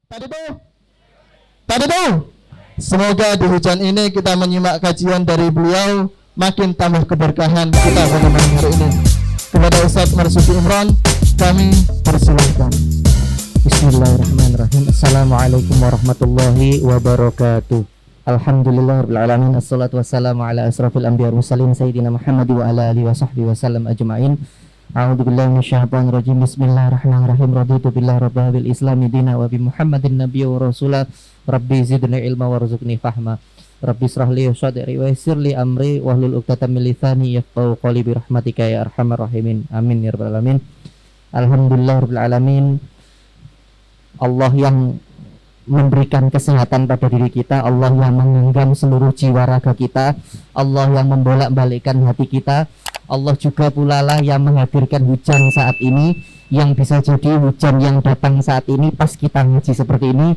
Tadi tuh. Semoga di hujan ini kita menyimak kajian dari beliau, makin tambah keberkahan kita pada malam hari ini. Kepada Ustaz Marzuki Imran, kami persilahkan. Bismillahirrahmanirrahim. Assalamualaikum warahmatullahi wabarakatuh. Alhamdulillahirrahmanirrahim. Assalatu wassalamu ala asrafil anbiya wal mursalin sayyidina Muhammad wa ala alihi wa sahbihi wasallam ajma'in. A'udzubillahi minasyaitonir rajim. Bismillahirrahmanirrahim. Raditu billahi rabban bil islami dina wa bi Muhammadin nabiyyan wa rasula. Rabbi zidni ilma warzuqni fahma. Rabbi israh li sadri wa yassir li amri wahlul 'uqdatam min lisani yafqahu qawli bi rahmatika ya arhamar rahimin. Amin ya rabbal alamin. Alhamdulillahirabbil alamin. Allah yang memberikan kesehatan pada diri kita, Allah yang menggenggam seluruh jiwa raga kita, Allah yang membolak-balikkan hati kita, Allah juga pula lah yang menghadirkan hujan saat ini, yang bisa jadi hujan yang datang saat ini pas kita ngaji seperti ini.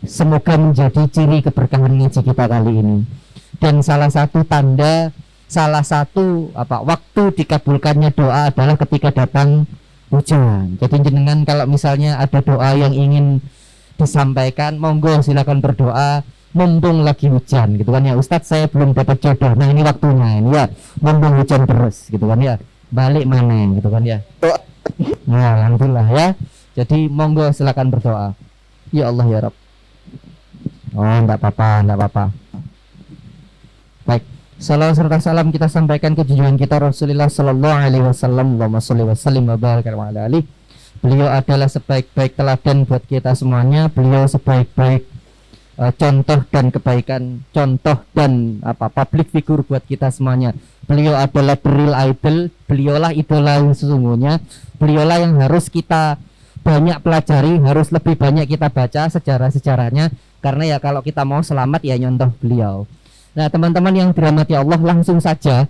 Semoga menjadi ciri keberkahan ngaji kita kali ini. Dan salah satu waktu dikabulkannya doa adalah ketika datang hujan. Jadi jenengan kalau misalnya ada doa yang ingin disampaikan, monggo silakan berdoa mumpung lagi hujan gitu kan ya. Ustadz saya belum dapat jodoh, nah ini waktunya ini ya, mumpung hujan terus gitu kan ya, balik mana gitu kan ya. Nah alhamdulillah ya, jadi monggo silakan berdoa. Ya Allah ya Rabb. Oh enggak apa-apa. Baik, salam serta salam kita sampaikan ke junjungan kita Rasulullah sallallahu alaihi wasallam. Allahumma shalli wa sallim wa barik ala alihi. Beliau adalah sebaik-baik teladan buat kita semuanya. Beliau sebaik-baik contoh dan kebaikan, contoh dan public figure buat kita semuanya. Beliau adalah the real idol. Beliaulah idola yang sesungguhnya. Beliaulah yang harus kita banyak pelajari, harus lebih banyak kita baca sejarah-sejarahnya. Karena ya kalau kita mau selamat ya nyontoh beliau. Nah teman-teman yang dirahmati Allah, langsung saja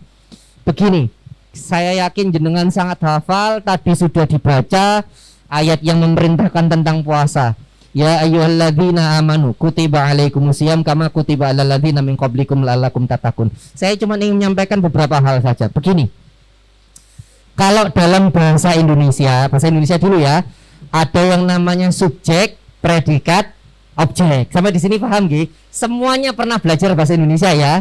begini. Saya yakin jenengan sangat hafal, tadi sudah dibaca ayat yang memerintahkan tentang puasa. Ya ayyuhalladzina amanu kutiba alaikumusiyam kama kutiba alal ladzina min qablikum la'allakum tattaqun. Saya cuma ingin menyampaikan beberapa hal saja. Begini. Kalau dalam bahasa Indonesia dulu ya, ada yang namanya subjek, predikat, objek. Sampai di sini paham nggih? Semuanya pernah belajar bahasa Indonesia ya.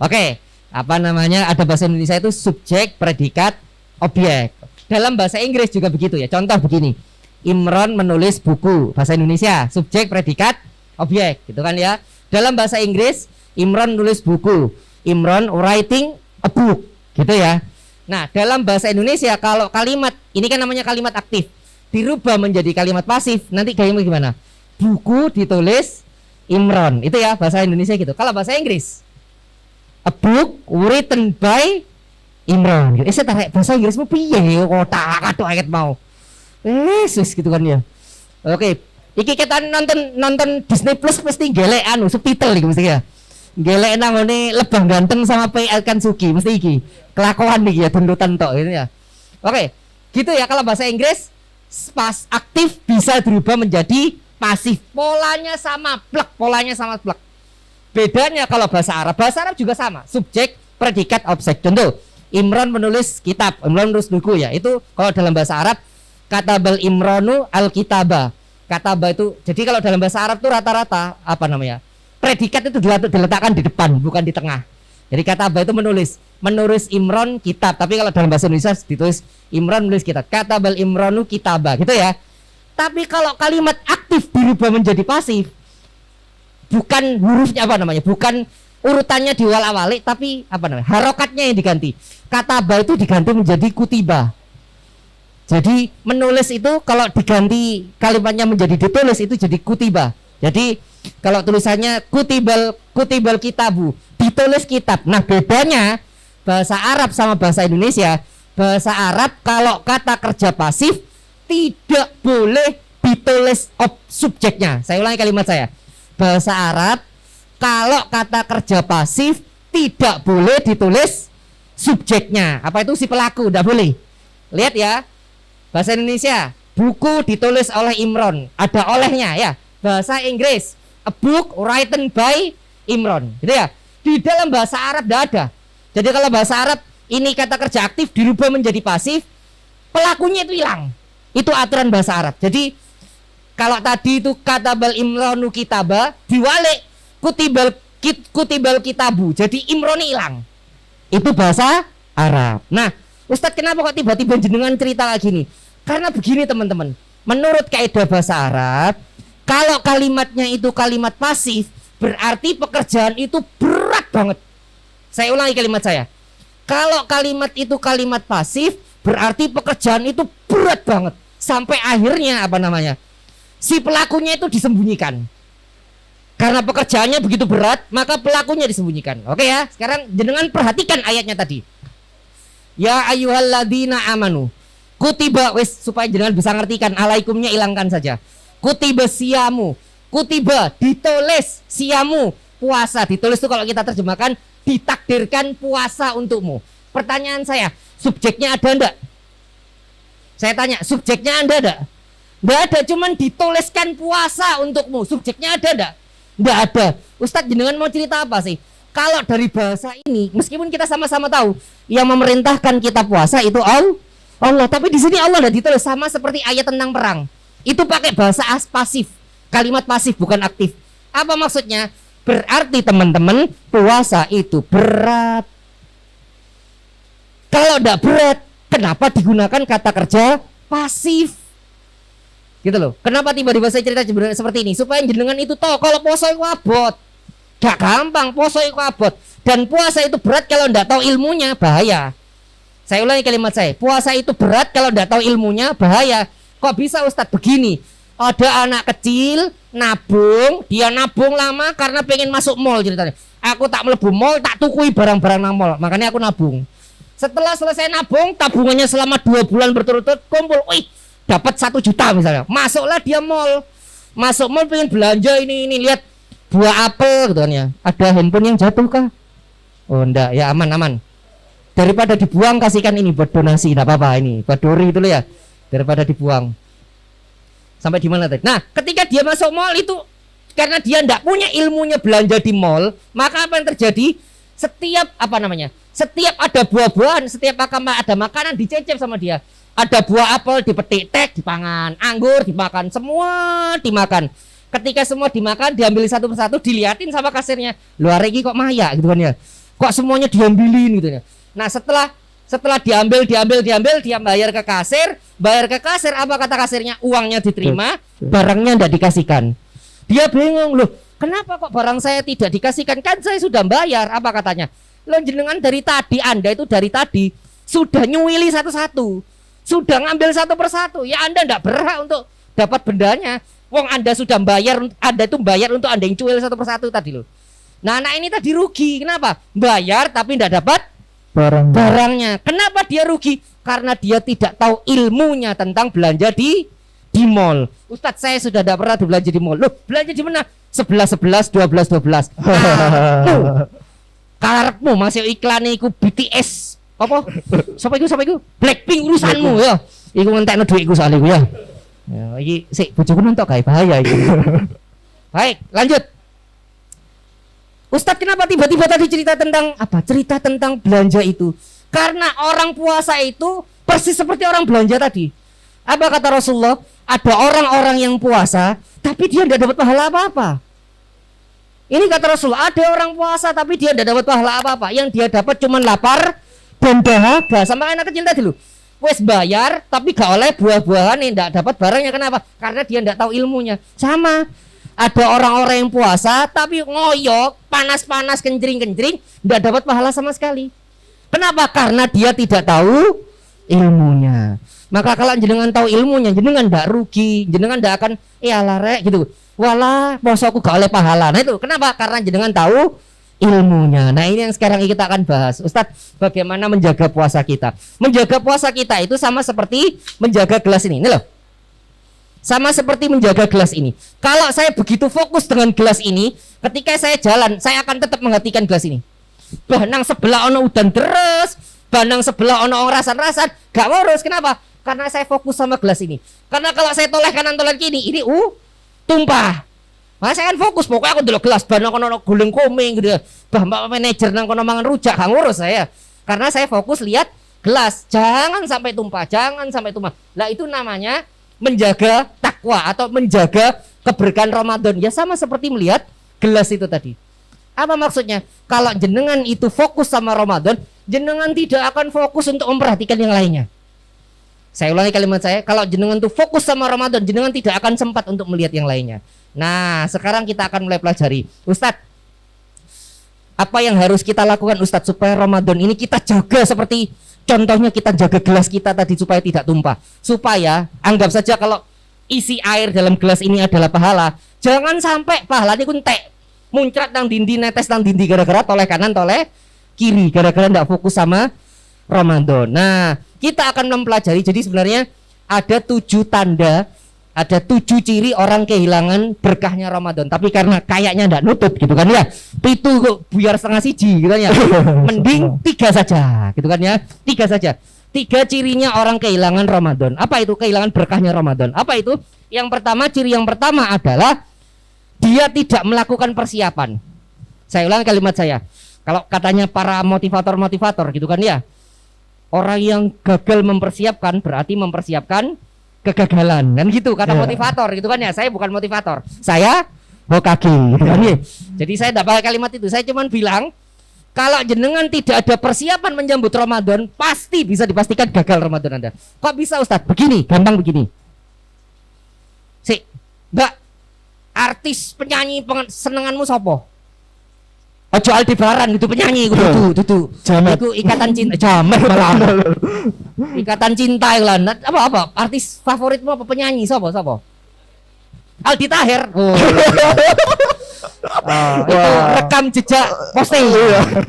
Oke. Ada bahasa Indonesia itu subjek, predikat, objek. Dalam bahasa Inggris juga begitu ya. Contoh begini, Imron menulis buku, bahasa Indonesia subjek, predikat, objek gitu kan ya. Dalam bahasa Inggris Imron nulis buku, Imron writing a book gitu ya. Nah dalam bahasa Indonesia kalau kalimat ini kan namanya kalimat aktif, dirubah menjadi kalimat pasif, nanti kayaknya gimana? Buku ditulis Imron, itu ya bahasa Indonesia gitu. Kalau bahasa Inggris, a book written by Imron. Saya tarik bahasa Inggrismu piye kota katok ayat mau. Yesus gitu kan ya. Oke, iki kita nonton Disney Plus mesti gelek subtitle iki mesti ya. Gelek nangone Lebah Ganteng sama P.I. Kansuki mesti iki. Kelakuan iki ya dundutan tok gitu ya. Oke, gitu ya kalau bahasa Inggris pas aktif bisa berubah menjadi pasif. Polanya sama plek. Bedanya kalau bahasa Arab juga sama, subjek, predikat, objek. Contoh, Imron menulis kitab, Imron menulis buku ya. Itu kalau dalam bahasa Arab katabal Imronu al-kitaba. Kataba itu, jadi kalau dalam bahasa Arab itu rata-rata predikat itu diletakkan di depan, bukan di tengah. Jadi kataba itu menulis Imron kitab. Tapi kalau dalam bahasa Indonesia ditulis Imron menulis kitab. Katabal Imronu kitaba, gitu ya. Tapi kalau kalimat aktif dirubah menjadi pasif, bukan hurufnya bukan urutannya diwal-walik, tapi harokatnya yang diganti. Kataba itu diganti menjadi kutiba. Jadi menulis itu kalau diganti kalimatnya menjadi ditulis itu jadi kutiba. Jadi kalau tulisannya kutibal kitabu, ditulis kitab. Nah bedanya bahasa Arab sama bahasa Indonesia. Bahasa Arab kalau kata kerja pasif tidak boleh ditulis subjeknya. Saya ulangi kalimat saya. Bahasa Arab kalau kata kerja pasif tidak boleh ditulis subjeknya. Apa itu si pelaku? Tidak boleh. Lihat ya. Bahasa Indonesia, buku ditulis oleh Imron, ada olehnya ya. Bahasa Inggris, a book written by Imron, gitu ya. Di dalam bahasa Arab tidak ada. Jadi kalau bahasa Arab ini kata kerja aktif dirubah menjadi pasif, pelakunya itu hilang. Itu aturan bahasa Arab. Jadi Kalau tadi itu katabal imronu kitaba, diwalik kutibal kitabu. Jadi imroni hilang. Itu bahasa Arab. Nah, Ustadz kenapa kok tiba-tiba jenengan cerita lagi nih? Karena begini teman-teman. Menurut kaidah bahasa Arab, kalau kalimatnya itu kalimat pasif, berarti pekerjaan itu berat banget. Saya ulangi kalimat saya. Kalau kalimat itu kalimat pasif, berarti pekerjaan itu berat banget. Sampai akhirnya apa namanya? Si pelakunya itu disembunyikan. Karena pekerjaannya begitu berat, maka pelakunya disembunyikan. Oke ya, sekarang jenengan perhatikan ayatnya tadi. Ya ayyuhalladzina amanu. Kutiba, wis supaya jenengan bisa ngertikan, alaikumnya hilangkan saja. Kutiba siyamu. Kutiba ditulis siyamu, puasa. Ditulis itu kalau kita terjemahkan ditakdirkan puasa untukmu. Pertanyaan saya, subjeknya ada enggak? Saya tanya, subjeknya ada enggak? Enggak ada, cuman dituliskan puasa untukmu. Subjeknya ada enggak? Enggak ada. Ustadz jenengan mau cerita apa sih? Kalau dari bahasa ini, meskipun kita sama-sama tahu yang memerintahkan kita puasa itu Allah, tapi di sini Allah enggak ditulis, sama seperti ayat tentang perang. Itu pakai bahasa pasif. Kalimat pasif bukan aktif. Apa maksudnya? Berarti teman-teman, puasa itu berat. Kalau enggak berat, kenapa digunakan kata kerja pasif? Gitu loh. Kenapa tiba-tiba saya cerita seperti ini? Supaya jenengan itu tahu kalau puasa itu abot. Gak gampang, puasa itu abot. Dan puasa itu berat kalau enggak tahu ilmunya, bahaya. Saya ulangi kalimat saya. Puasa itu berat kalau enggak tahu ilmunya, bahaya. Kok bisa Ustadz begini? Ada anak kecil nabung, dia nabung lama karena pengen masuk mall ceritanya. Aku tak melebu mall, tak tukui barang-barang nang mall. Makanya aku nabung. Setelah selesai nabung, tabungannya selama 2 bulan berturut-turut kumpul. Wih, dapat 1 juta misalnya. Masuklah dia mall. Masuk mall pengen belanja ini lihat buah apel gitu kan ya. Ada handphone yang jatuh kah? Oh enggak, ya aman. Daripada dibuang kasihkan ini buat donasi, enggak apa-apa ini. Buat dori itu loh ya. Daripada dibuang. Sampai di mana tadi? Nah, ketika dia masuk mall itu karena dia enggak punya ilmunya belanja di mall, maka apa yang terjadi? Setiap Setiap ada buah-buahan, setiap ada makanan dicecep sama dia. Ada buah apel dipetik, dipangan, anggur dimakan, semua dimakan. Ketika semua dimakan, diambil satu persatu, diliatin sama kasirnya. Luar lagi kok maya gitu kan ya. Kok semuanya diambilin gitu ya. Nah, setelah diambil, dia bayar ke kasir, apa kata kasirnya? Uangnya diterima, barangnya enggak dikasihkan. Dia bingung, loh, kenapa kok barang saya tidak dikasihkan? Kan saya sudah bayar. Apa katanya? Loh, jenengan Anda itu dari tadi sudah nyuwili satu-satu, sudah ngambil satu persatu. Ya Anda enggak berhak untuk dapat bendanya. Wong Anda sudah bayar, Anda itu bayar untuk Anda yang cuil satu persatu tadi loh. Nah, anak ini tadi rugi. Kenapa? Bayar tapi enggak dapat barangnya. Kenapa dia rugi? Karena dia tidak tahu ilmunya tentang belanja di mall. Ustadz, saya sudah tidak pernah belanja di mall. Loh, belanja di mana? 11, 12. Karepmu masih iklan iku BTS. Apa? Siapa iku? Blackpink urusanmu ya. Iku ngentekno dhuwitku soal iku ya. Ya, iki sik bojoku nonton kae bahaya iki. Baik, lanjut. Ustadz, kenapa tiba-tiba tadi cerita tentang belanja itu? Karena orang puasa itu persis seperti orang belanja tadi. Apa kata Rasulullah? Ada orang-orang yang puasa tapi dia tidak dapat pahala apa-apa. Ini kata Rasulullah, ada orang puasa tapi dia tidak dapat pahala apa-apa. Yang dia dapat cuma lapar dan dahaga. Sama anak kecil tadi loh. Wes bayar tapi gak oleh buah-buahan, yang tidak dapat barangnya. Kenapa? Karena dia tidak tahu ilmunya. Sama. Ada orang-orang yang puasa tapi ngoyok, panas-panas, kencring-kencring, tidak dapat pahala sama sekali. Kenapa? Karena dia tidak tahu ilmunya. Maka kalau jenengan tahu ilmunya, jenengan tidak rugi, jenengan tidak akan alarek gitu. Walah, posoku gak oleh pahala. Nah itu kenapa? Karena jenengan tahu ilmunya. Nah ini yang sekarang kita akan bahas. Ustadz, bagaimana menjaga puasa kita? Menjaga puasa kita itu sama seperti menjaga gelas ini. Ini loh. Sama seperti menjaga gelas ini. Kalau saya begitu fokus dengan gelas ini, ketika saya jalan, saya akan tetap menghatikan gelas ini. Nang sebelah ono udan terus, nang sebelah ono rasan-rasan, gak ngurus. Kenapa? Karena saya fokus sama gelas ini. Karena kalau saya toleh kanan toleh kiri, ini tumpah. Nah, saya kan fokus, pokoknya aku dulu gelas, nang kono gulung komeng gitu. Mbak manajer nang kono mangan rujak, gak ngurus saya. Karena saya fokus lihat gelas, jangan sampai tumpah. Lah itu namanya menjaga takwa atau menjaga keberkahan Ramadan. Ya sama seperti melihat gelas itu tadi. Apa maksudnya? Kalau jenengan itu fokus sama Ramadan, jenengan tidak akan fokus untuk memperhatikan yang lainnya. Saya ulangi kalimat saya, kalau jenengan itu fokus sama Ramadan, jenengan tidak akan sempat untuk melihat yang lainnya. Nah, sekarang kita akan mulai pelajari. Ustadz, apa yang harus kita lakukan Ustadz supaya Ramadan ini kita jaga seperti contohnya kita jaga gelas kita tadi supaya tidak tumpah. Supaya anggap saja kalau isi air dalam gelas ini adalah pahala, jangan sampai pahala ini kuntek muncrat nang dindi, netes nang dindi gara-gara toleh kanan toleh kiri, gara-gara tidak fokus sama Ramadan. Nah, kita akan mempelajari. Jadi sebenarnya ada 7 tanda, ada 7 ciri orang kehilangan berkahnya Ramadan. Tapi karena kayaknya tidak nutut gitu kan ya, itu kok biar setengah siji gitu kan ya, mending 3 saja gitu kan ya, 3 saja. 3 cirinya orang kehilangan Ramadan. Apa itu kehilangan berkahnya Ramadan? Apa itu? Yang pertama, ciri yang pertama adalah dia tidak melakukan persiapan. Saya ulang kalimat saya. Kalau katanya para motivator gitu kan ya, orang yang gagal mempersiapkan berarti mempersiapkan kegagalan kan gitu kata motivator gitu kan ya. Saya bukan motivator, saya Hokage gitu kan ya. Jadi saya tidak pakai kalimat itu. Saya cuma bilang kalau jenengan tidak ada persiapan menyambut Ramadan, pasti bisa dipastikan gagal Ramadan Anda. Kok bisa Ustadz? Begini, gampang begini. Mbak, artis penyanyi senenganmu sopo? Ojo Aldebaran gitu penyanyi itu Jamet. Iku ikatan cinta jamet malah. Ikatan cinta lah. Apa artis favoritmu apa penyanyi sopo? Aldi Taher. Oh. Itu rekam jejak posting.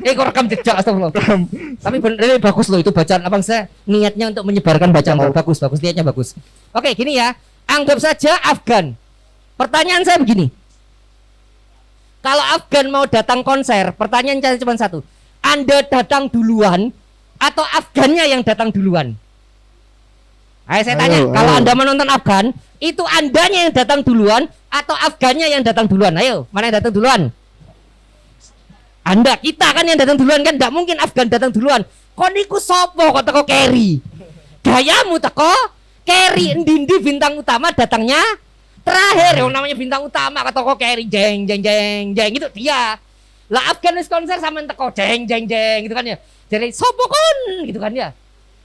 Itu rekam jejak astagfirullah. Tapi bener bagus loh itu bacaan abang saya niatnya untuk menyebarkan bacaan bagus niatnya bagus. Oke, gini ya. Anggap saja Afgan. Pertanyaan saya begini. Kalau Afgan mau datang konser, pertanyaan saya cuma satu. Anda datang duluan atau Afgannya yang datang duluan? Ayo saya tanya, kalau Anda menonton Afgan, itu Andanya yang datang duluan atau Afgannya yang datang duluan? Ayo, mana yang datang duluan? Anda, kita kan yang datang duluan kan? Tidak mungkin Afgan datang duluan. Kok niku sopo kok teko Kerry? Gayamu teko Kerry, endi bintang utama datangnya terakhir. Yang namanya bintang utama kata kok Kerry jeng gitu dia. Lah Afgan konser sama teko jeng gitu kan ya. Jadi sopo kon gitu kan ya.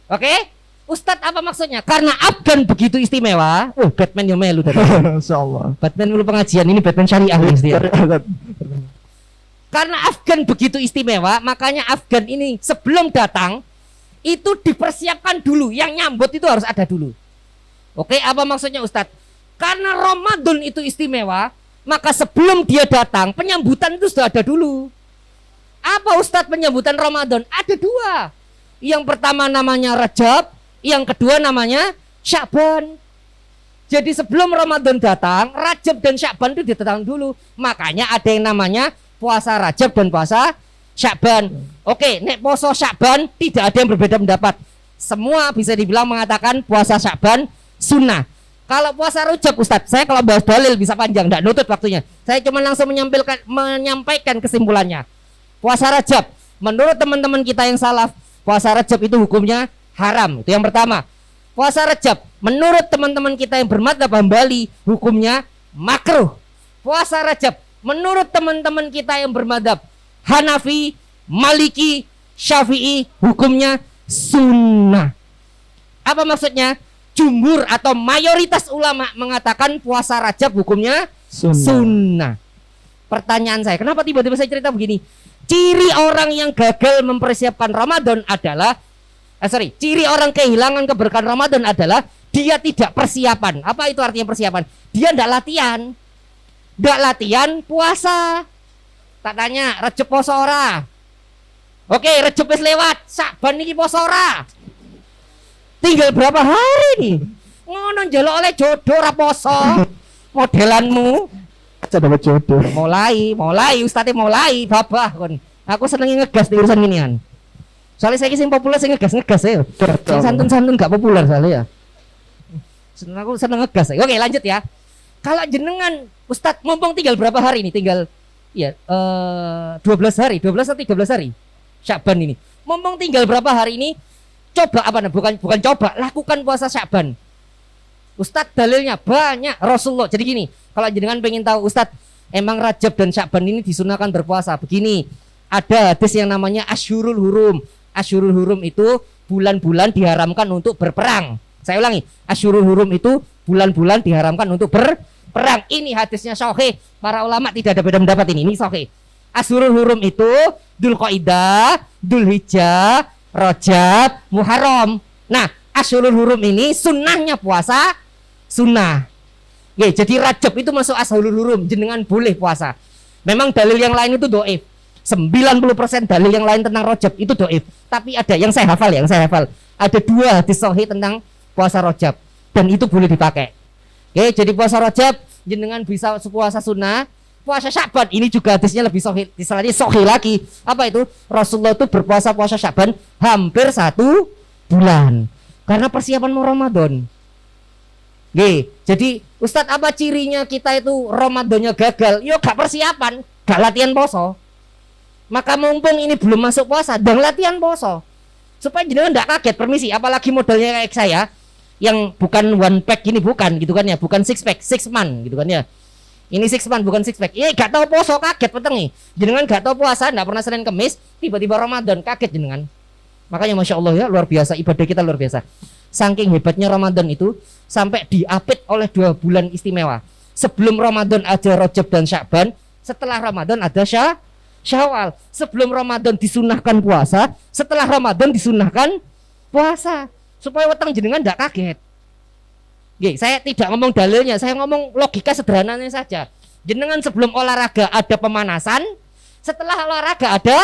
Oke? Ustadz apa maksudnya? Karena Afgan begitu istimewa. Batman yang melu tadi. Insyaallah. Batman dulu pengajian ini Batman syariah ya. Karena Afgan begitu istimewa, makanya Afgan ini sebelum datang itu dipersiapkan dulu. Yang nyambut itu harus ada dulu. Oke, apa maksudnya Ustadz? Karena Ramadan itu istimewa, maka sebelum dia datang, penyambutan itu sudah ada dulu. Apa Ustadz penyambutan Ramadan? Ada 2. Yang pertama namanya Rajab, yang kedua namanya Sya'ban. Jadi sebelum Ramadan datang, Rajab dan Sya'ban itu datang dulu. Makanya ada yang namanya puasa Rajab dan puasa Sya'ban. Oke, nek puasa Sya'ban tidak ada yang berbeda pendapat. Semua bisa dibilang mengatakan puasa Sya'ban sunnah. Kalau puasa Rajab Ustadz, saya kalau bahas dalil bisa panjang, tidak nutut waktunya. Saya cuma langsung menyampaikan kesimpulannya. Puasa Rajab, menurut teman-teman kita yang salaf, puasa Rajab itu hukumnya haram. Itu yang pertama. Puasa Rajab, menurut teman-teman kita yang bermadzhab Hambali, hukumnya makruh. Puasa Rajab, menurut teman-teman kita yang bermadzhab Hanafi, Maliki, Syafi'i, hukumnya sunnah. Apa maksudnya? Jumhur atau mayoritas ulama mengatakan puasa Rajab hukumnya sunnah. Pertanyaan saya, kenapa tiba-tiba saya cerita begini? Ciri orang yang gagal mempersiapkan Ramadan adalah ciri orang kehilangan keberkahan Ramadan adalah dia tidak persiapan. Apa itu artinya persiapan? Dia tidak latihan. Tidak latihan puasa. Tak tanya, Rajab poso ora? Oke, Rajab wis lewat, Sya'ban iki poso ora? Tinggal berapa hari nih? Ngono njaluk oleh jodoh ra poso. Modelanmu Dapat jodoh. mulai ustadnya mulai babah kon. Aku seneng ngegas di urusan ginian. Soalnya saya sing populer sing ngegas ya. Sing santun-santun gak populer soalnya ya. Aku seneng ngegas. Oke, lanjut ya. Kalau jenengan Ustadz mumpung tinggal berapa hari ini? Tinggal 12 hari, 12 atau 13 hari Sya'ban ini. Mumpung tinggal berapa hari ini? Coba bukan coba, lakukan puasa Sya'ban. Ustadz dalilnya banyak Rasulullah. Jadi gini, kalau jenengan pengen tahu Ustadz emang Rajab dan Sya'ban ini disunahkan berpuasa, begini, ada hadis yang namanya Asyurul Hurum. Asyurul Hurum itu bulan-bulan diharamkan untuk berperang. Saya ulangi, Asyurul Hurum itu bulan-bulan diharamkan untuk berperang. Ini hadisnya sahih. Para ulama tidak ada beda pendapat ini sahih. Asyurul Hurum itu Dzulqa'dah, Dzulhijjah, Rajab, Muharram. Nah, Asyurul Hurum ini sunnahnya puasa sunnah. Ya, jadi Rajab itu masuk Asyurul Hurum, jenengan boleh puasa. Memang dalil yang lain itu doif. 90% dalil yang lain tentang Rajab itu doif. Tapi ada yang saya hafal, ada 2 hadis sahih tentang puasa Rajab dan itu boleh dipakai. Oke, jadi puasa Rajab jenengan bisa puasa sunnah. Puasa Sya'ban ini juga hadisnya lebih sahih, istilahnya sahih lagi. Apa itu? Rasulullah itu berpuasa puasa Sya'ban hampir 1 bulan karena persiapan mau Ramadan. Jadi Ustadz apa cirinya kita itu Ramadannya gagal? Yo gak persiapan, gak latihan poso. Maka mumpung ini belum masuk puasa, dan latihan poso supaya jenengan tidak kaget. Permisi, apalagi modelnya kayak saya yang bukan one pack ini, bukan gitu kan ya, bukan six pack, 6 month gitu kan ya. Ini 6 month bukan 6 pack. Gak tahu poso kaget peteng nih. Jenengan gak tahu puasa, tidak pernah Senin Kemis, tiba-tiba Ramadan kaget jenengan. Makanya Masya Allah ya, luar biasa, ibadah kita luar biasa. Saking hebatnya Ramadan itu sampai diapit oleh 2 bulan istimewa. Sebelum Ramadan ada Rajab dan Sya'ban, setelah Ramadan ada Syawal. Sebelum Ramadan disunahkan puasa, setelah Ramadan disunahkan puasa. Supaya weteng jenengan tidak kaget. Saya tidak ngomong dalilnya, saya ngomong logika sederhananya saja. Jenengan sebelum olahraga ada pemanasan, setelah olahraga ada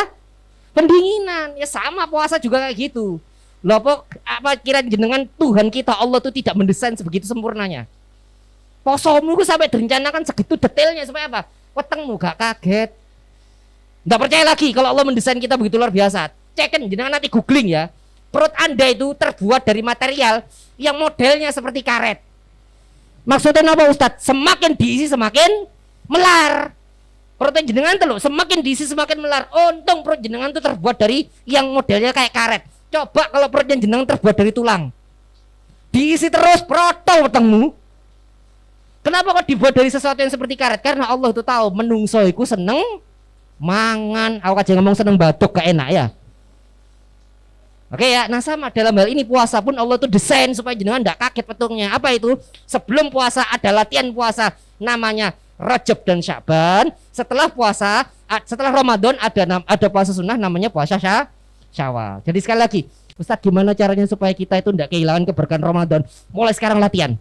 pendinginan. Ya sama puasa juga kayak gitu. Loh apa kira jenengan Tuhan kita Allah itu tidak mendesain sebegitu sempurnanya. Posomu itu sampai direncanakan segitu detailnya supaya apa? Wetengmu gak kaget. Nggak percaya lagi kalau Allah mendesain kita begitu luar biasa. Cekin jenengan nanti googling ya. Perut Anda itu terbuat dari material yang modelnya seperti karet. Maksudnya apa Ustadz? Semakin diisi semakin melar. Perut jenengan tuh semakin diisi semakin melar. Untung perut jenengan itu terbuat dari yang modelnya kayak karet. Coba kalau perutnya jenengan terbuat dari tulang, diisi terus protol wetengmu. Kenapa kok dibuat dari sesuatu yang seperti karet? Karena Allah itu tahu menungso iku seneng mangan. Aku aja ngomong seneng batuk gak enak ya. Oke ya, nah sama dalam hal ini puasa pun Allah tuh desain supaya jenengan tidak kaget petungnya. Apa itu? Sebelum puasa ada latihan puasa namanya Rajab dan Sya'ban. Setelah puasa, setelah Ramadan ada puasa sunnah namanya puasa Syawal. Jadi sekali lagi, Ustadz gimana caranya supaya kita itu tidak kehilangan keberkahan Ramadan? Mulai sekarang latihan.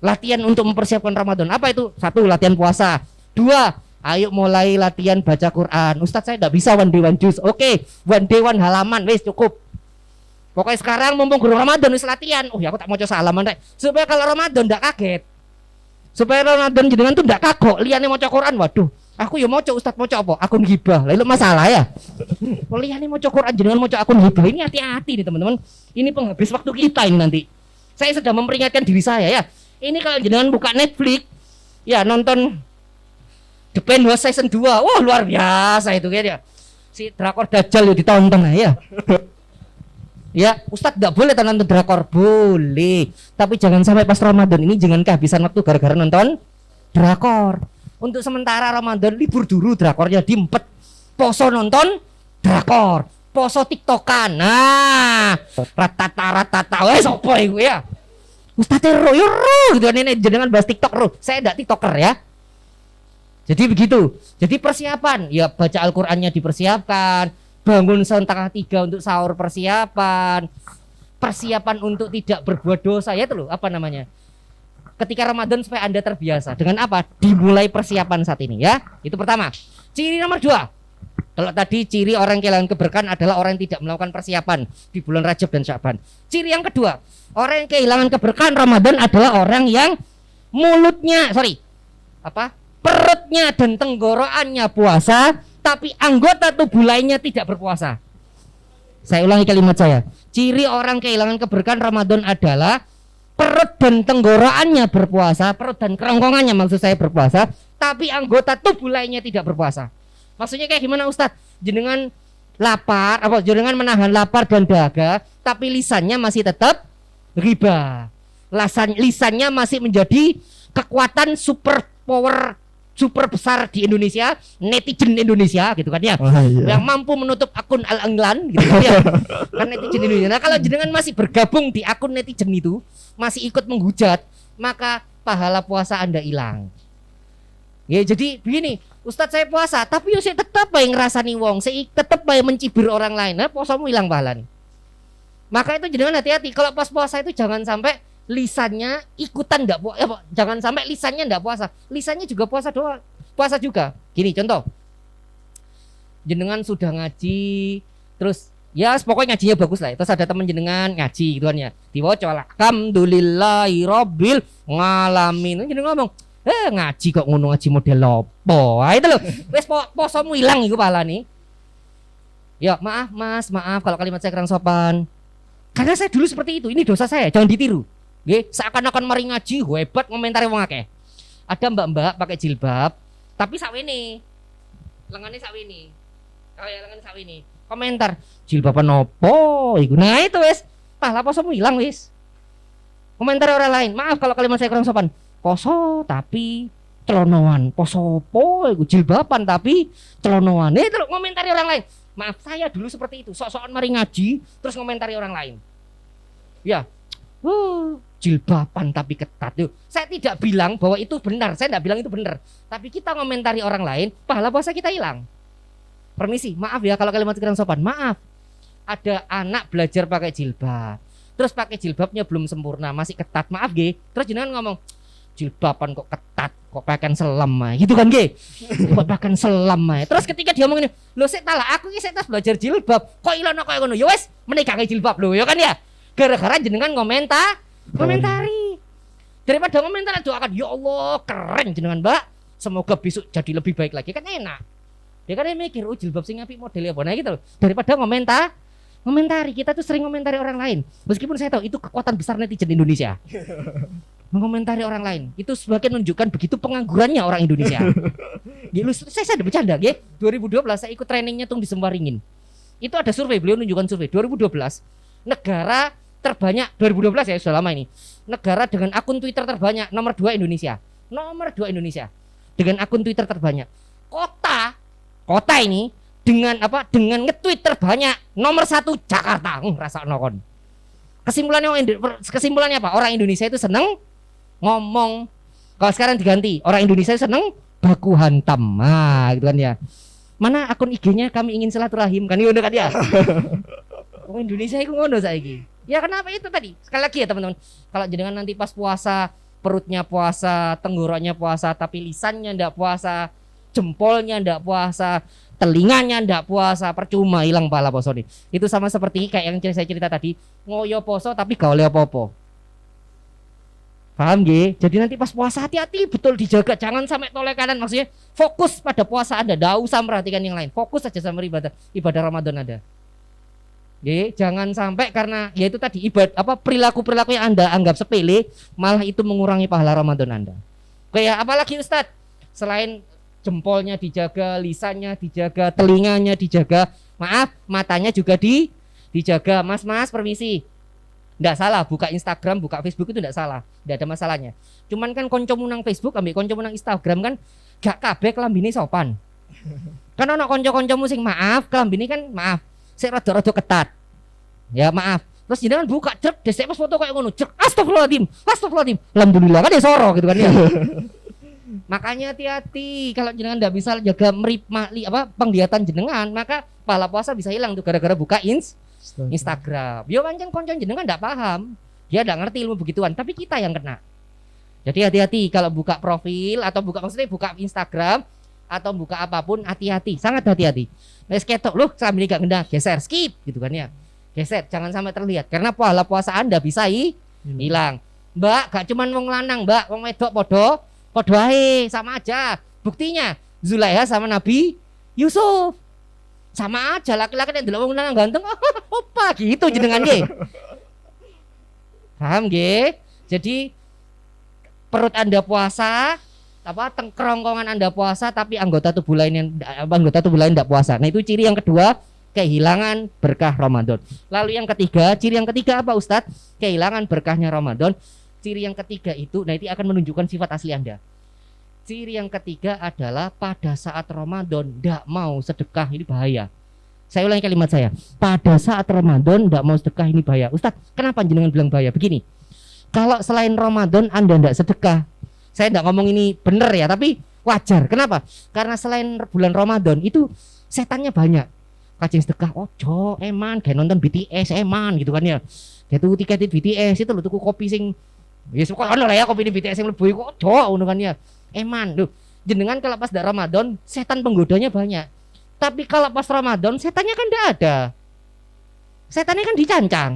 Latihan untuk mempersiapkan Ramadan. Apa itu? 1, latihan puasa. 2, ayo mulai latihan baca Quran. Ustadz saya tidak bisa one day one juz. Oke, one day one halaman, wis cukup. Pokoknya sekarang mumpung guru Ramadan wis latihan. Ya aku tak mau coba halaman rek. Supaya kalau Ramadan tidak kaget. Supaya Ramadan jenengan tuh tidak kagok. Liane mau Quran, waduh. Aku ya mau Ustadz mau apa? Akun gibah. Lalu masalah ya. Liane mau Quran jenengan mau akun gibah. Ini hati-hati nih teman-teman. Ini penghabis waktu kita ini nanti. Saya sedang memperingatkan diri saya ya. Ini kalau jenengan buka Netflix, ya nonton The Penthouse Season 2. Wah luar biasa itu kayaknya. Si drakor Dajjal ya ditonton ya. Ya, Ustadz tidak boleh nonton drakor, boleh. Tapi jangan sampai pas Ramadan ini jangan kehabisan waktu gara-gara nonton drakor. Untuk sementara Ramadan libur dulu drakornya diempet. Poso nonton drakor, poso TikTokan. Nah, ratata wes opo iku ya. Ustadz ro gitu ini jenengan bahas TikTok ro. Saya enggak TikToker ya. Jadi begitu. Jadi persiapan, ya baca Al-Qur'annya dipersiapkan, bangun setengah 3 untuk sahur persiapan. Persiapan untuk tidak berbuat dosa ya itu loh, apa namanya? Ketika Ramadan supaya Anda terbiasa. Dengan apa? Dimulai persiapan saat ini ya. Itu pertama. Ciri nomor 2. Kalau tadi ciri orang kehilangan keberkahan adalah orang yang tidak melakukan persiapan di bulan Rajab dan Sya'ban. Ciri yang kedua, orang yang kehilangan keberkahan Ramadan adalah orang yang perutnya dan tenggorokannya puasa, tapi anggota tubuh lainnya tidak berpuasa. Saya ulangi kalimat saya. Ciri orang kehilangan keberkahan Ramadan adalah perut dan tenggorokannya berpuasa, perut dan kerongkongannya maksud saya berpuasa, tapi anggota tubuh lainnya tidak berpuasa. Maksudnya kayak gimana Ustadz? Jenengan lapar, jenengan menahan lapar dan dahaga, tapi lisannya masih tetap riba. lisannya masih menjadi kekuatan super power super besar di Indonesia, netizen Indonesia gitu kan ya, yang mampu menutup akun Al-Englan gitu kan ya, kan netizen Indonesia. Nah kalau jenengan masih bergabung di akun netizen itu, masih ikut menghujat, maka pahala puasa Anda hilang. Ya jadi begini, Ustadz saya puasa, tapi saya tetap bae ngrasani wong, saya tetap bae mencibir orang lain, nah puasamu hilang pahala nih. Maka itu jenengan hati-hati, kalau pas puasa itu jangan sampai lisannya ikutan enggak puasa, jangan sampai lisannya enggak puasa, lisannya juga puasa juga. Gini contoh, jenengan sudah ngaji, terus ya pokoknya ngajinya bagus lah. Terus ada teman jenengan ngaji gitu kan ya, diwaca alhamdulillahirabbil ngalamin, jenengan ngomong ngaji kok ngono, ngaji model opo? Itu loh, wes posomu hilang iku pahala nih. Ya maaf mas, maaf kalau kalimat saya kurang sopan, karena saya dulu seperti itu, ini dosa saya, jangan ditiru. Nggih, seakan-akan mari ngaji hebat ngomentari wong akeh. Ada mbak-mbak pakai jilbab, tapi sakwene. Lengane sakwene. Kaya lengan sakwene. Komentar, jilbaban opo iku. Nah, itu wis, pahala posomu hilang wis. Komentar orang lain, maaf kalau kalimat saya kurang sopan. Poso tapi celonoan. Poso opo iku, jilbaban tapi celonoan. Itu ngomentari orang lain. Maaf, saya dulu seperti itu. Sok-sokan mari ngaji terus ngomentari orang lain. Ya. Jilbaban tapi ketat. Yuk, saya tidak bilang bahwa itu benar, saya tidak bilang itu benar. Tapi kita ngomentari orang lain, pahala puasa kita hilang. Permisi, maaf ya kalau kalimat kurang sopan. Maaf. Ada anak belajar pakai jilbab, terus pakai jilbabnya belum sempurna, masih ketat. Maaf ge. Terus jenengan ngomong, jilbaban kok ketat, kok pakai selam mah. Gitu kan ge. Kok pakai selam mah. Terus ketika dia ngomong ini, "Lho sik talah, aku iki sik tas belajar jilbab, kok ilono koyo ngono." Ya wis, menikah jilbab lho, ya kan ya. Gara-gara jenengan komentari. Daripada komentar doakan, ya Allah keren jenengan mbak, semoga besok jadi lebih baik lagi, kan enak. Dia kan mikir, oh jilbab sing apik modelnya apa, nah gitu loh. Daripada komentari, kita tuh sering komentari orang lain. Meskipun saya tahu itu kekuatan besar netizen Indonesia. Mengomentari orang lain, itu sebagai menunjukkan begitu penganggurannya orang Indonesia. Saya ada bercanda, ya. 2012 saya ikut trainingnya tuh di Semwaringin. Itu ada survei, beliau menunjukkan survei 2012 negara terbanyak 2012 ya, sudah lama ini. Negara dengan akun Twitter terbanyak nomor 2 Indonesia. Nomor 2 Indonesia. Dengan akun Twitter terbanyak. Kota ini dengan apa? Dengan nge-tweet terbanyak nomor 1 Jakarta. Rasa nokon. Kesimpulannya apa? Orang Indonesia itu seneng ngomong. Kalau sekarang diganti, orang Indonesia itu seneng baku hantam. Nah, gitu kan ya. Mana akun IG-nya kami ingin silaturahim kan ngono kan ya. Orang Indonesia itu ngono saiki. Ya kenapa itu tadi? Sekali lagi ya teman-teman. Kalau jenengan nanti pas puasa, perutnya puasa, tenggorokannya puasa, tapi lisannya ndak puasa, jempolnya ndak puasa, telinganya ndak puasa, percuma hilang pahala poso nih. Itu sama seperti kayak yang saya cerita tadi, ngoyo poso tapi gak oleh apa-apa. Paham nggih? Jadi nanti pas puasa hati-hati betul dijaga, jangan sampai toleh kanan, maksudnya fokus pada puasa Anda, enggak usah memperhatikan yang lain. Fokus saja sama ibadah Ramadan Anda. Oke, jangan sampai karena ya itu tadi perilaku-perilaku yang Anda anggap sepele malah itu mengurangi pahala Ramadan Anda. Kayak apalagi Ustadz, selain jempolnya dijaga, lisannya dijaga, telinganya dijaga, maaf, matanya juga dijaga. Mas permisi. Enggak salah buka Instagram, buka Facebook itu enggak salah, enggak ada masalahnya. Cuman kan koncomu nang Facebook ambek koncomu nang Instagram kan gak kabeh klambine sopan. Kan ono konco-koncomu sing maaf, klambine kan maaf. Saya rada-rada ketat. Ya maaf. Terus jenengan buka cek, desek pas foto kayak ngono, cek astagfirullahaladzim. Alhamdulillah kan ya soro gitu kan ya. Makanya hati-hati kalau jenengan enggak bisa jaga penglihatan jenengan, maka pahala puasa bisa hilang tuh gara-gara buka Instagram. Yo pancen konco jenengan enggak paham. Dia enggak ngerti ilmu begituan, tapi kita yang kena. Jadi hati-hati kalau buka profil atau buka Instagram atau buka apapun, hati-hati, sangat hati-hati. Wes ketok loh, sambil gak ngendang, geser, skip gitu kan ya. Geser, jangan sampai terlihat karena pahala puasa Anda bisa hilang. Mbak, gak cuman wong lanang, Mbak, wong wedok podo ae, sama aja. Buktinya Zulaiha sama Nabi Yusuf. Sama aja, laki-laki yang delok wong lanang ganteng, opa gitu jenengan nggih. Paham nggih? Jadi perut Anda puasa, kerongkongan Anda puasa tapi anggota tubuh lain tidak puasa. Nah itu ciri yang kedua, kehilangan berkah Ramadan. Lalu yang ketiga, ciri yang ketiga apa Ustadz? Kehilangan berkahnya Ramadan, Ciri yang ketiga itu, nah itu akan menunjukkan sifat asli Anda. Ciri yang ketiga adalah pada saat Ramadan tidak mau sedekah, ini bahaya. Saya ulangi kalimat saya. Pada saat Ramadan tidak mau sedekah, ini bahaya. Ustadz, kenapa jenengan bilang bahaya? Begini, kalau selain Ramadan Anda tidak sedekah, saya tidak ngomong ini benar ya, tapi wajar. Kenapa? Karena selain bulan Ramadan itu setannya banyak. Kacing sedekah, ojo, eman, kayak nonton BTS, eman gitu kan ya. Kayak tuh tiket BTS itu loh, tuku kopi sing, ya suka ono lah ya kopi di BTS yang lebih kok, ojo, gitu kan ya. Eman, loh, jenengan kalau pas dak Ramadan, setan penggodanya banyak. Tapi kalau pas Ramadan, setannya kan tidak ada. Setannya kan dicancang.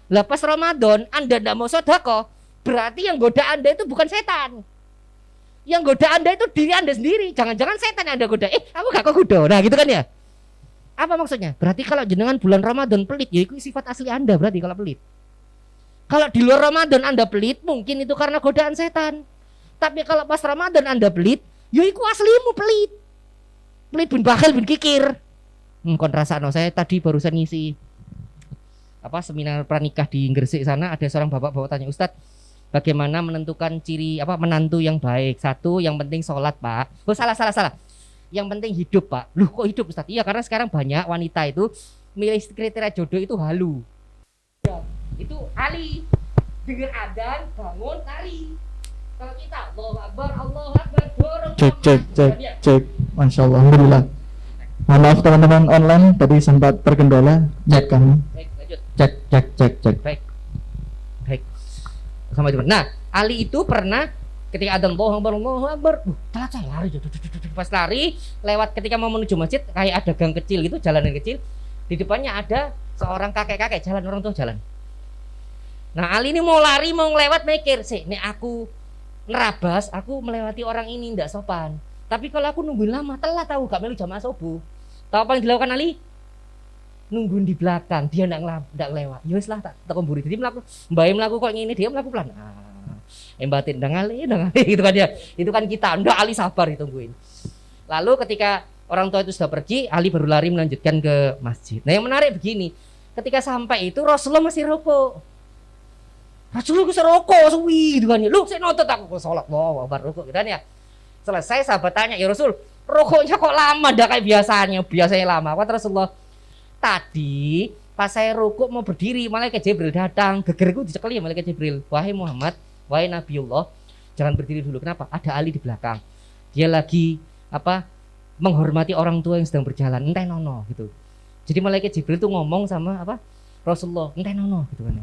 Lah pas Ramadan, Anda tidak mau sedekah, berarti yang goda Anda itu bukan setan. Yang goda Anda itu diri Anda sendiri. Jangan-jangan setan yang Anda goda. Aku gak kegoda. Nah gitu kan ya. Apa maksudnya? Berarti kalau jenengan bulan Ramadan pelit, ya itu sifat asli Anda berarti kalau pelit. Kalau di luar Ramadan Anda pelit, mungkin itu karena godaan setan. Tapi kalau pas Ramadan Anda pelit, ya itu aslimu pelit. Pelit bin bakhil bin kikir. Kontrasano, saya tadi barusan ngisi seminar pranikah di Gresik sana, ada seorang bapak tanya, Ustadz, bagaimana menentukan ciri menantu yang baik? Satu, yang penting sholat, Pak. Oh salah. Yang penting hidup, Pak. Loh kok hidup, Ustadz? Iya, karena sekarang banyak wanita itu milih kriteria jodoh itu halu. Ya, itu Ali. Dengar adzan, bangun, lari. Kalau kita Allahu Akbar, dorong. Cek. Masya Allah, alhamdulillah. Mohon maaf teman-teman online tadi sempat terkendala net kami. Baik, lanjut. Cek. Baik. Sama itu. Nah, Ali itu pernah ketika adzan Allahu Akbar, telat saya lari. Pas lari, lewat ketika mau menuju masjid, kayak ada gang kecil gitu, jalanan kecil. Di depannya ada seorang kakek-kakek jalan, orang tua jalan. Nah, Ali ini mau lari, mau ngelewat, mikir, nek aku nerabas, aku melewati orang ini ndak sopan. Tapi kalau aku nungguin lama, telat tahu, gak melu jamaah subuh. Tahu apa yang dilakukan Ali? Nungguin di belakang, dia ndak lewat. Ya wis lah, tak kemburi. Jadi mlaku kok ngene, dia mlaku pelan. Embatin ndang Ali gitu kan dia. Itu kan kita, ndak Ali sabar ditungguin. Lalu ketika orang tua itu sudah pergi, Ali baru lari melanjutkan ke masjid. Nah, yang menarik begini, ketika sampai itu Rasulullah masih rokok. Rasulullah bisa rokok suwi gitu kan ya. Lu saya nonton aku sholat loh, baru rokok gitu kan ya. Selesai sahabat tanya, ya Rasul, rokoknya kok lama dah kayak biasanya lama. Kata Rasulullah, tadi pas saya rokok mau berdiri, malaikat Jibril datang, gegerku dicekeli ya malaikat Jibril. Wahai Muhammad, wahai Nabiullah, jangan berdiri dulu. Kenapa? Ada Ali di belakang. Dia lagi menghormati orang tua yang sedang berjalan, entah nono gitu. Jadi malaikat Jibril tuh ngomong sama Rasulullah, entah nono gitu kan.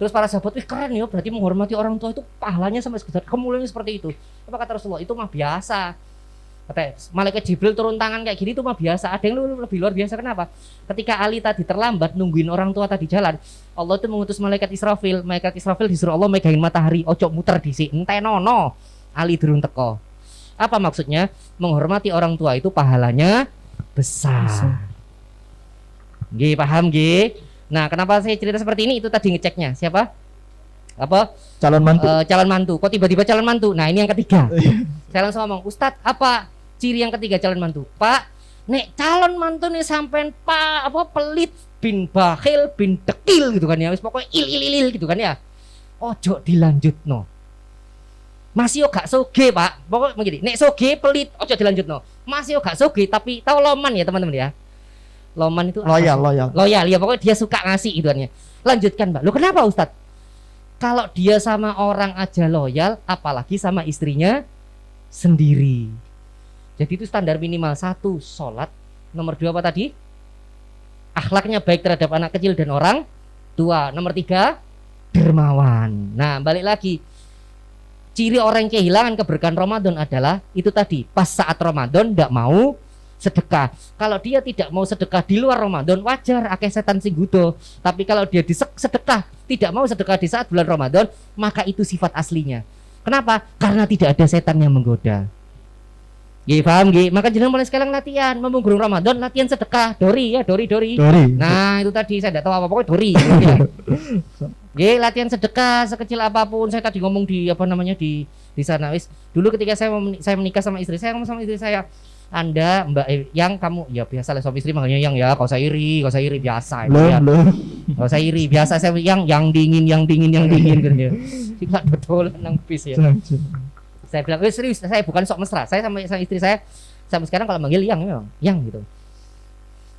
Terus para sahabat, keren ya, berarti menghormati orang tua itu pahalanya sampai sekedar kemuliaan seperti itu. Apa kata Rasulullah? Itu mah biasa. Kata malaikat Jibril turun tangan kayak gini itu mah biasa. Ada yang lebih luar biasa. Kenapa? Ketika Ali tadi terlambat nungguin orang tua tadi jalan, Allah itu mengutus malaikat Israfil. Malaikat Israfil disuruh Allah megangin matahari, ojo muter dhisik, ente nono. Ali durung teko. Apa maksudnya? Menghormati orang tua itu pahalanya besar. Nggih, paham nggih? Nah, kenapa saya cerita seperti ini? Itu tadi ngeceknya. Siapa? Calon mantu. Calon mantu. Kok tiba-tiba calon mantu? Nah, ini yang ketiga. Saya langsung ngomong, Ustadz, apa ciri yang ketiga calon mantu? Pak, nek calon mantu nih sampean pelit bin bakhil bin dekil gitu kan ya. Wis pokoknya il gitu kan ya. Ojo dilanjutno. Masih gak soge, Pak. Pokoknya begini, nek soge pelit ojo dilanjutno. Masih gak soge tapi tahu loman ya, teman-teman ya. Loman itu loyal ya, pokoknya dia suka ngasih gitu kan ya. Lanjutkan, Mbak. Lu kenapa, Ustadz? Kalau dia sama orang aja loyal, apalagi sama istrinya sendiri. Jadi itu standar minimal. 1, sholat. Nomor 2 apa tadi? Akhlaknya baik terhadap anak kecil dan orang tua. Nomor 3, dermawan. Nah, balik lagi. Ciri orang yang kehilangan keberkahan Ramadan adalah itu tadi, pas saat Ramadan tidak mau sedekah. Kalau dia tidak mau sedekah di luar Ramadan, wajar akeh setan sing gudo. Tapi kalau dia sedekah, tidak mau sedekah di saat bulan Ramadan, maka itu sifat aslinya. Kenapa? Karena tidak ada setan yang menggoda. Nggih, paham nggih? Maka jenengan mulai sekarang latihan, mumpung gurung Ramadan, latihan sedekah, dori. Nah, itu tadi saya tidak tahu apa pokoknya dori. Nggih, latihan sedekah sekecil apapun. Saya tadi ngomong di di sana wis. Dulu ketika saya menikah sama istri saya, ngomong sama istri saya, Anda Mbak yang kamu ya biasa lah suami istri makanya yang ya kau saya iri biasa itu Belum, ya. belum. Kau saya iri biasa saya yang dingin kan ya. Tidak dodolan nang bis ya. Saya bilang, serius, saya bukan sok mesra. Saya sama istri saya sampai sekarang kalau manggil yang gitu.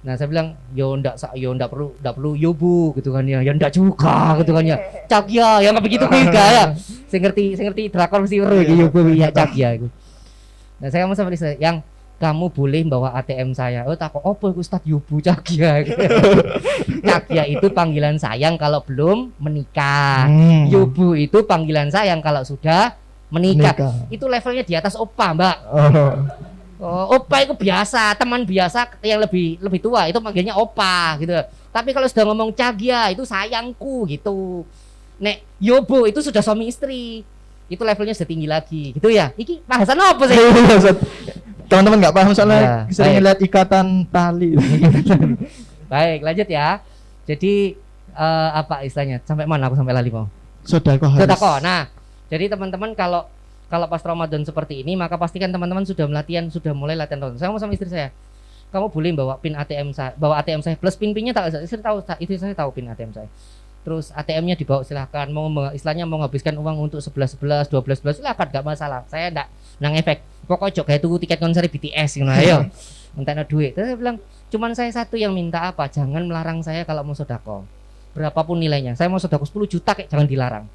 Nah, saya bilang, yo ndak perlu yo bu gitu kan ya. Ya ndak juga gitu kan ya. Cak ya, yang enggak begitu juga ya. Saya ngerti drakor mesti ero iki yo bu ya cak ya gitu. Nah, saya ngomong sama istri saya, yang kamu boleh bawa ATM saya. Oh, takut opo iku Ustaz yo bu cak ya. Cak ya itu panggilan sayang kalau belum menikah. Yo bu itu panggilan sayang kalau sudah menikah. Itu levelnya di atas opa, Mbak. Opa itu biasa, teman biasa yang lebih tua itu manggilnya opa gitu. Tapi kalau sudah ngomong Cagya itu sayangku gitu. Nek Yobo itu sudah suami istri. Itu levelnya sudah tinggi lagi gitu ya. Iki bahasan apa sih? Teman-teman nggak paham soalnya Ya, sering baik. lihat ikatan tali. Baik, lanjut ya. Jadi apa istilahnya? Sampai mana aku sampai lali mau? Sedekah harus. Sedekah. Nah, jadi teman-teman kalau pas Ramadan seperti ini maka pastikan teman-teman sudah mulai latihan Ramadan. Saya ngomong sama istri saya, kamu boleh bawa pin ATM saya, plus pin-pinnya tak istri saya tahu pin ATM saya. Terus ATM-nya dibawa silahkan, istilahnya mau menghabiskan uang untuk 11 12 silahkan, enggak masalah. Saya enggak nang efek. Pokoknya kayak tuku tiket konser BTS gitu ayo. Minta duit. Terus saya bilang, cuman saya satu yang minta apa? Jangan melarang saya kalau mau sedekah. Berapapun nilainya. Saya mau sedekah 10 juta kayak jangan dilarang.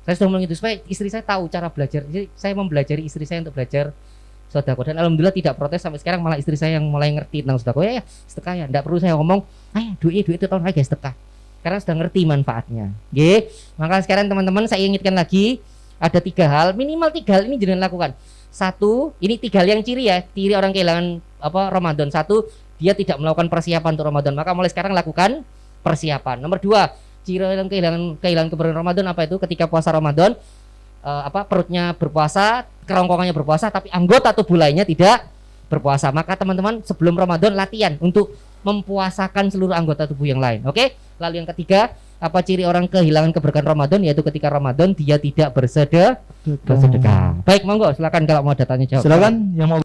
Saya sudah ngomong itu supaya istri saya tahu cara belajar. Jadi saya mempelajari istri saya untuk belajar sedekah dan alhamdulillah tidak protes sampai sekarang, malah istri saya yang mulai ngerti tentang sedekah. Ya sedekah ya, enggak perlu saya ngomong, "Ayo duit itu tahun lagi sedekah." Karena sudah ngerti manfaatnya. Nggih. Maka sekarang teman-teman saya ingatkan lagi ada 3 hal, minimal 3 hal ini jangan lakukan. 1, ini 3 hal yang ciri orang kehilangan Ramadan. 1, dia tidak melakukan persiapan untuk Ramadan. Maka mulai sekarang lakukan persiapan. Nomor 2, ciri orang kehilangan keberkahan Ramadan apa itu? Ketika puasa Ramadan perutnya berpuasa, kerongkongannya berpuasa tapi anggota tubuh lainnya tidak berpuasa. Maka teman-teman sebelum Ramadan latihan untuk mempuasakan seluruh anggota tubuh yang lain. Oke? Lalu yang ketiga, apa ciri orang kehilangan keberkahan Ramadan? Yaitu ketika Ramadan dia tidak bersedekah. Baik, monggo silakan kalau mau ada tanya jawab. Silakan yang mau